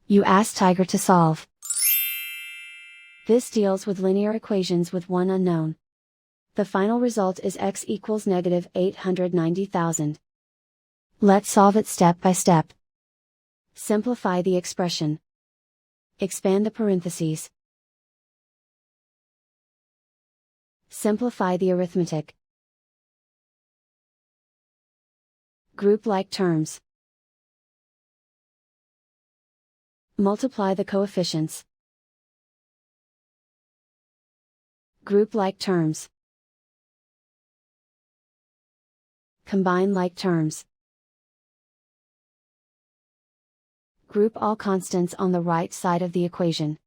You ask Tiger to solve. This deals with linear equations with one unknown. The final result is x equals negative 890,000. Let's solve it step by step. Simplify the expression. Expand the parentheses. Simplify the arithmetic. Group like terms. Multiply the coefficients. Group like terms. Combine like terms. Group all constants on the right side of the equation.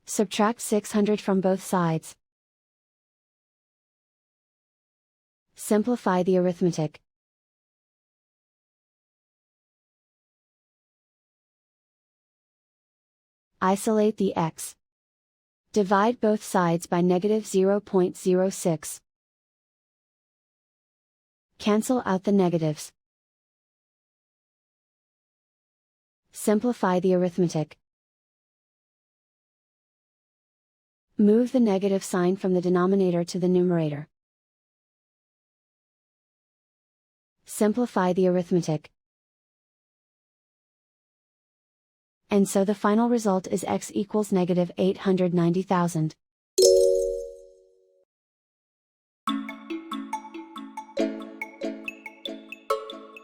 Subtract 600 from both sides. Simplify the arithmetic. Isolate the x. Divide both sides by negative 0.06. Cancel out the negatives. Simplify the arithmetic. Move the negative sign from the denominator to the numerator. Simplify the arithmetic. And so the final result is x equals negative 890,000.